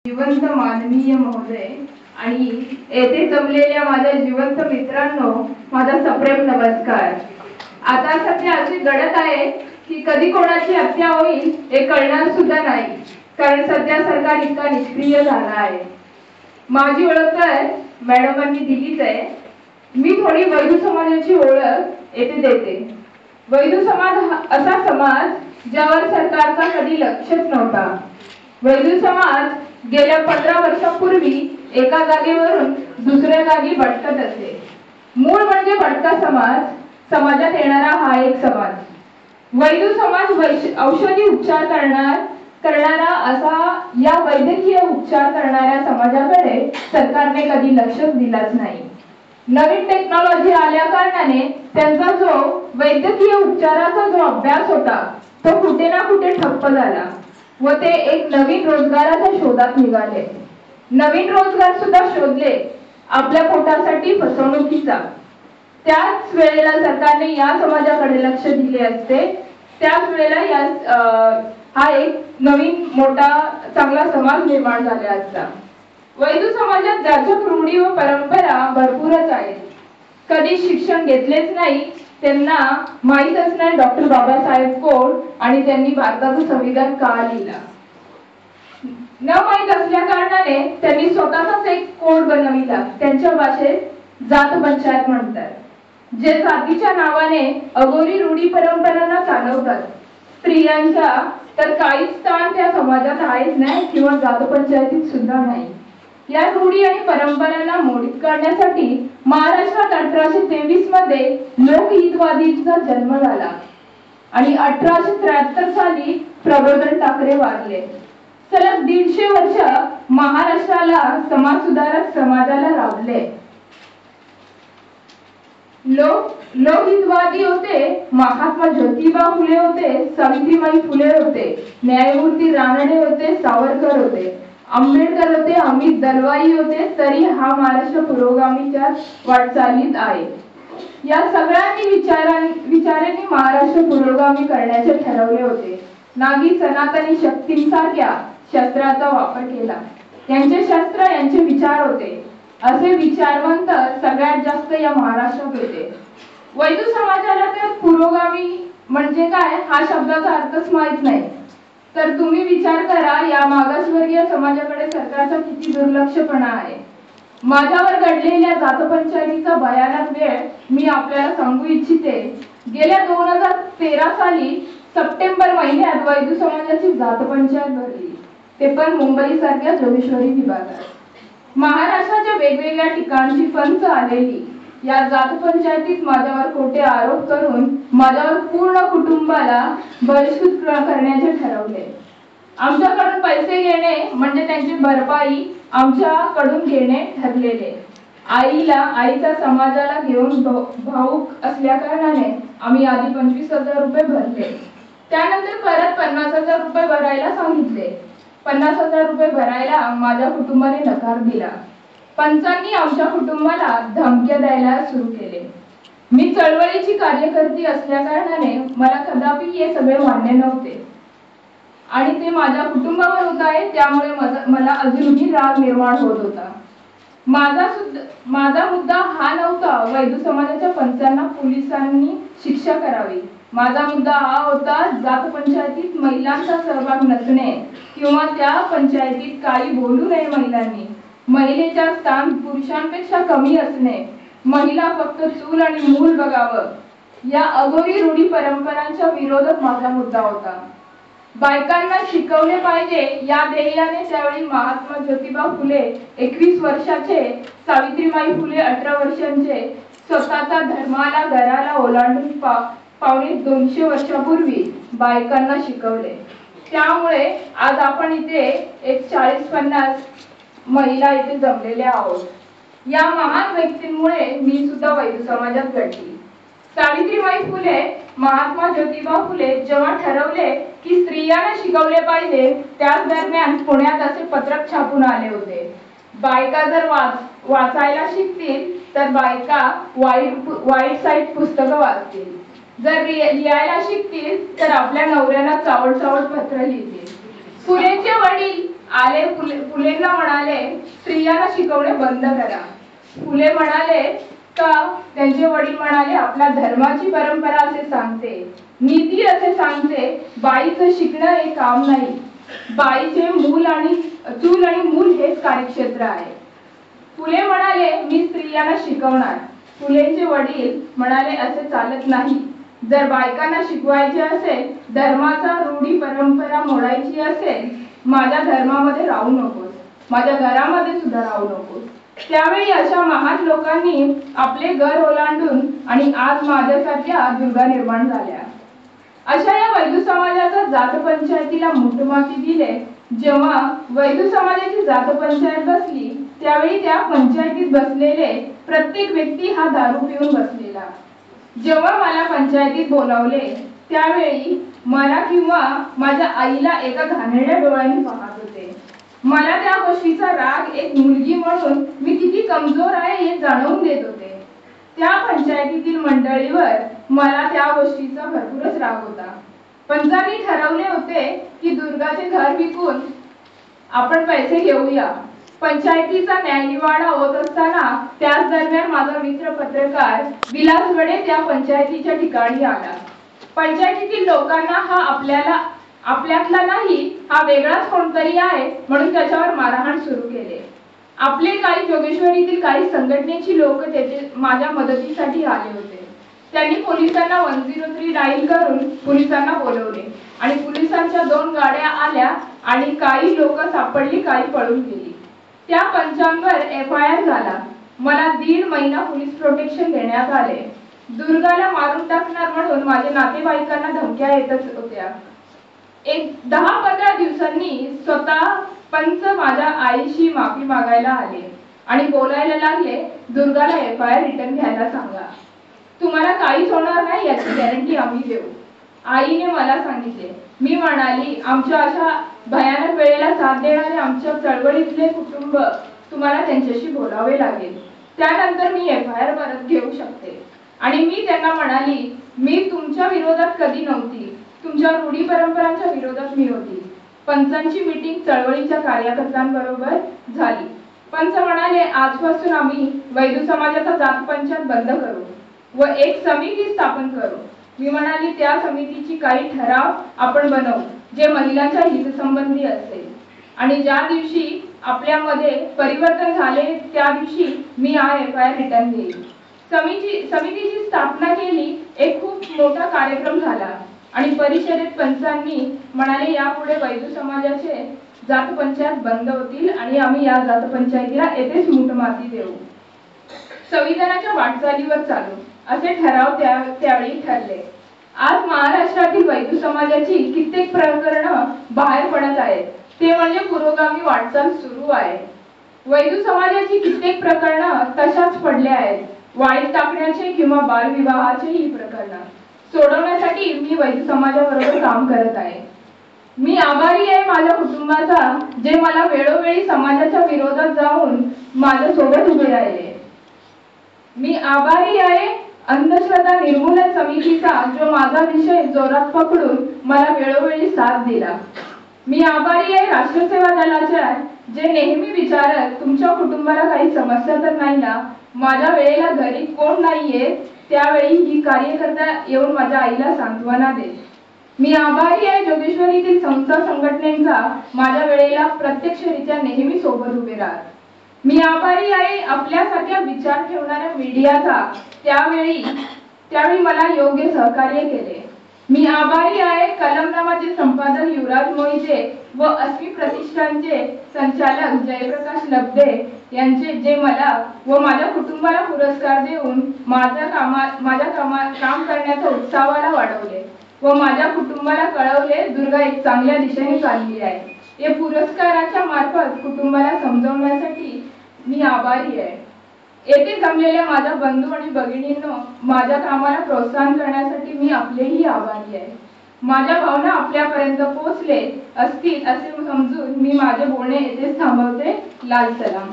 जिवंत माननीय महोदय आणि येथे जमलेल्या माझ्या जिवंत मित्रांनो, माझा सप्रेम नमस्कार। आता सध्या अशी घडत आहे की कधी कोणाची हत्या होईल हे कळणार सुद्धा नाही, कारण सध्या सरकार इतका निष्क्रिय झाला आहे। माझी ओळख तर मॅडमांनी दिलीच आहे। मी थोडी वैद्य समाजाची ओळख येथे देते। वैद्य समाज असा समाज ज्यावर सरकारचा कधी लक्षच नव्हता। वैद्य समाज गेल्या 15 वर्षांपूर्वी एका जागेवरून दुसऱ्या जागी भटकत असे। मूळ म्हणजे भटका समाज, समाजात येणारा हा एक समाज। वैद्य समाज औषधी उपचार करणारा असा या वैद्यकीय उपचार करणाऱ्या समाजाकडे सरकारने कधी लक्षच दिलाच नाही। नवीन टेक्नॉलॉजी आल्या कारणाने त्यांचा जो वैद्यकीय उपचाराचा जो अभ्यास होता तो कुठे ना कुठे ठप्प झाला व ते एक नवीन रोजगाराच्या शोधात निघाले। नवीन रोजगार सुद्धा शोधले आपल्या पोटासाठी फसवणुकीचा। त्याच वेळेला सरकारने या समाजाकडे लक्ष दिले असते, त्याच वेळेला हा एक नवीन मोठा चांगला समाज निर्माण झाला असता। वैद्य समाजात जाचक रूढी व परंपरा भरपूरच आहेत। कधी शिक्षण घेतलेच नाही त्यांना माहीत असणार डॉक्टर बाबासाहेब कोण आणि त्यांनी भारताचं संविधान का लिहिला। न माहीत असल्या कारणाने त्यांनी स्वतःचाच एक कोड बनविला, त्यांच्या भाषेत जात पंचायत म्हणतात। जे जातीच्या नावाने अघोरी रूढी परंपरांना चालवतात। स्त्रियांचा तर काहीच स्थान त्या समाजात आहेच नाही किंवा जात पंचायतीत सुद्धा नाही। या रूढी आणि परंपरांना मोडीत काढण्यासाठी महाराष्ट्रात 1823 मध्ये लोकहितवादीचा जन्म झाला आणि 1873 साली प्रबोधन ठाकरे वारले। सलग 150 वर्ष महाराष्ट्राला समाजसुधारक समाजाला राबले। लोकहितवादी होते महात्मा ज्योतिबा फुले होते, सावित्रीबाई फुले होते, न्यायमूर्ती रानडे होते, सावरकर होते, आंबेडकर होते, अमित दलवाई होते, तरी हा महाराष्ट्र पुरोगामीच्या वाटचालीत आहे। या सगळ्यांनी विचारांनी महाराष्ट्र पुरोगामी करण्याचे ठरवले होते। नागी सनातनी शक्तींसारख्या शस्त्राचा वापर केला। यांचे शस्त्र यांचे विचार होते। असे विचारवंत सगळ्यात जास्त या महाराष्ट्रात होते। वैद्य समाजाला तर पुरोगामी म्हणजे काय हा शब्दाचा अर्थच माहित नाही, तर तुम्ही विचार करा या मागासवर्गीय समाजाकडे सरकारचा किती दुर्लक्षपणा आहे। माझ्यावर घडलेल्या जातपंचायतीचा भयानक वेळ मी आपल्याला सांगू इच्छिते। गेल्या 2013 साली सप्टेंबर महिन्यात वैद्य समाजाची जातपंचायत भरली, ते पण मुंबई सारख्या जोगेश्वरी विभागात। महाराष्ट्राच्या वेगवेगळ्या ठिकाणची पंच आलेली या जातपंचायतीत माझ्यावर खोटे आरोप करून माझ्यावर पूर्ण कुटुंबाला बहिष्कृत करण्याचे ठरवले। आमच्याकडून पैसे घेणे म्हणजे त्यांची भरपाई आमच्याकडून घेणे ठरलेले। आईचा समाजाला घेऊन भाऊक असल्या कारणाने आम्ही आधी 25,000 रुपये भरले, त्यानंतर परत 50,000 रुपये भरायला सांगितले। 50,000 रुपये भरायला माझ्या कुटुंबाने नकार दिला। पंचांनी आमच्या कुटुंबाला धमक्या द्यायला सुरू केले। मी चळवळीची कार्यकर्ती असल्या कारणाने मला कदापि हे सगळे मान्य नव्हते आणि ते माझ्या कुटुंबावर होत आहे, त्यामुळे मला अजूनही राग निर्माण होत होता। माझा मुद्दा हा नव्हता वैद्य समाजाच्या पंचांना पोलिसांनी शिक्षा करावी। माझा मुद्दा हा होता जात पंचायतीत महिलांचा सहभाग नसणे किंवा त्या पंचायतीत काही बोलू नये महिलांनी, महिलेच्या स्थान पुरुषांपेक्षा कमी असणे, महिला फक्त चूल आणि मूल बघावं, या अघोरी रूढी परंपरांच्या विरोधात माझा मुद्दा होता। बायकांना शिकवले पाहिजे या ध्येयाने त्यावेळी महात्मा ज्योतिबा फुले 21 वर्षाचे, सावित्रीबाई फुले 18 वर्षांचे स्वतःचा धर्माला घराला ओलांडून पावणे 200 वर्षापूर्वी बायकांना शिकवले। त्यामुळे आज आपण इथे एक 40-50 महिला इथे जमलेल्या आहोत। या महान व्यक्तींमुळे मी सुद्धा वैद्य समाजात घडली। सावित्रीबाई फुले, महात्मा ज्योतिबा फुले जेव्हा ठरवले की स्त्रियांना शिकवले पाहिजे, त्याच दरम्यान पुण्यात असे पत्रक छापून आले होते, बायका जर वाचायला शिकतील तर बायका वाईट साईट पुस्तकं वाचतील, जर लिहायला शिकतील तर आपल्या नवऱ्याला चावट पत्र लिहितील। फुलेंचे वडील आले फुलेंना म्हणाले, स्त्रियांना शिकवणे बंद करा. फुले म्हणाले का त्यांचे वडील म्हणाले, आपल्या धर्माची परंपरा असे सांगते, नीती असे सांगते, बाईचं शिकणं हे काम नाही. बाईचे चूल आणि मूल हेच कार्यक्षेत्र आहे. फुले म्हणाले, मी स्त्रियांना शिकवणार. फुलेंचे वडील म्हणाले, असे चालत नाही. जर बायकांना शिकवायचे असेल, धर्माचा रूढी परंपरा मोडायची असेल, माझ्या धर्मामध्ये राहू नकोस, माझ्या घरामध्ये सुद्धा राहू नकोस. त्यावेळी अशा महान लोकांनी आपले घर ओलांडून आणि आज माझ्यासारख्या दुर्गा निर्माण झाल्या. अशा या वैदू समाजाचा जात पंचायतीला मुठमाती दिले. जेव्हा वैदू समाजाची जात पंचायत बसली, त्यावेळी त्या पंचायतीत बसलेले प्रत्येक व्यक्ती हा दारू पिऊन बसलेला. जेव्हा मला पंचायतीत बोलावले, त्यावेळी मला किंवा माझ्या आईला एका घाणेरड्या डोळ्यांनी पाहत होते. मला त्या गोष्टीचा राग एक मुलगी म्हणून मी किती कमजोर आहे हे जाणवून देत होते. त्या पंचायतीतील मंडळीवर मला त्या गोष्टीचा भरपूरच राग होता. पंचांनी ठरवले होते की दुर्गाचे घर विकून आपण पैसे घेऊया. पंचायतीचा न्यायनिवाडा होत असताना त्याच दरम्यान माझा मित्र पत्रकार विलास वडे त्या पंचायतीच्या ठिकाणी आला. पंचायतीतील लोकांना हा आपल्यातला नाही, हा वेगळाच कोणतरी आहे म्हणून त्याच्यावर मारहाण सुरू केले. आपले काही जोगेश्वरीतील काही संघटनेची लोक तेथे माझ्या मदतीसाठी आले होते. त्यांनी पोलिसांना 103 डायल करून पोलिसांना बोलवले आणि पोलिसांच्या 2 गाड्या आल्या आणि काही लोक सापडली, काही पळून गेली. त्या पंचांवर FIR झाला. मला 1.5 महिना पोलीस प्रोटेक्शन देण्यात आले. दुर्गाला मारून टाकणार म्हणून माझ्या नातेवाईकांना धमक्या येतच होत्या. एक 10-15 दिवसांनी स्वतः पंच माझ्या आईशी माफी मागायला आले आणि बोलायला लागले, दुर्गाला FIR रिटर्न घ्यायला सांगा, तुम्हाला काहीच होणार नाही याची गॅरंटी आम्ही देऊ. आईने मला सांगितले. मी म्हणाली, आमच्या अशा भयानक वेळेला साथ देणारे आमच्या चळवळीतले कुटुंब, तुम्हाला त्यांच्याशी बोलावे लागेल, त्यानंतर मी FIR परत घेऊ शकते. आणि मी त्यांना म्हणाली, मी तुमच्या विरोधात कधी नव्हती, तुमच्या रूढी परंपरांच्या विरोधात मी होती. पंचांची मीटिंग चळवळीच्या कार्यकर्त्यांबरोबर झाली. पंच म्हणाले, आजपासून आम्ही वैदू समाजाचा जात पंचायत बंद करू व एक समिती स्थापन करू. मी म्हणाली, त्या समितीची काही ठराव आपण बनवू जे महिलांच्या हितसंबंधी असेल आणि ज्या दिवशी आपल्यामध्ये परिवर्तन झाले त्या दिवशी मी हा FIR रिटर्न घेईन. समितीची स्थापना केली. एक खूप मोठा कार्यक्रम झाला आणि परिषदेत पंचांनी म्हणाले, यापुढे वैदू समाजाचे जात पंचायत बंद होतील आणि आम्ही या जात पंचायतीला येथेच मुठमाती देऊ. संविधानाच्या वाटचालीवर चालू असे ठराव त्यावेळी ठरले. आज महाराष्ट्रातील वैदू समाजाची कित्येक प्रकरणं बाहेर पडत आहेत. ते म्हणजे पुरोगामी वाटचाल सुरू आहे. वैदू समाजाची कित्येक प्रकरणं तशाच पडल्या आहेत. वाळीत टाकण्याचे किंवा बालविवाहाचे ही प्रकरणं सोडवण्यासाठी मी वैदू समाजाबरोबर काम करत आहे. मी आभारी आहे माझ्या कुटुंबाचा, जे मला वेळोवेळी समाजाच्या विरोधात जाऊन माझ्या सोबत उभे राहिले. मी आभारी आहे अंधश्रद्धा निर्मूलन समितीचा, जो माझा विषय जोरात पकडून मला वेळोवेळी साथ दिला. मी आभारी आहे राष्ट्रसेवा दलाच्या, जे नेहमी विचारत, तुमच्या कुटुंबाला काही समस्या तर नाही ना, माझ्या वेळेला घरी कोण नाहीये त्यावेळी ही कार्यकर्ता येऊन माझ्या आईला सांत्वना देत. मी आभारी आहे जोगेश्वरीतील संस्था संघटनेचा, माझ्या वेळेला प्रत्यक्षरित्या नेहमी सोबत उभे राहत. मी आभारी आहे आपल्यासारख्या विचार ठेवणाऱ्या मीडियाचा, त्यावेळी मला योग्य सहकार्य केले. मी आभारी आहे कलमनामाचे संपादक युवराज मोहिते व अस्मी प्रतिष्ठानचे संचालक जयप्रकाश लब्धे यांचे, जे मला व माझ्या कुटुंबाला पुरस्कार देऊन काम करण्याचा उत्साहाला वाढवले व माझ्या कुटुंबाला कळवले, दुर्गा एक चांगल्या दिशेने चालली आहे. या पुरस्काराच्या मार्फत कुटुंबाला समजवण्यासाठी मी आभारी आहे. येथे जमलेल्या माझ्या बंधू आणि भगिनींनो, माझ्या कामाला प्रोत्साहन करण्यासाठी मी आपलेही आभारी आहे. माझ्या भावना आपल्यापर्यंत पोहोचले असतील असे समजून मी माझे बोलणे येथेच थांबवते. लाल सलाम.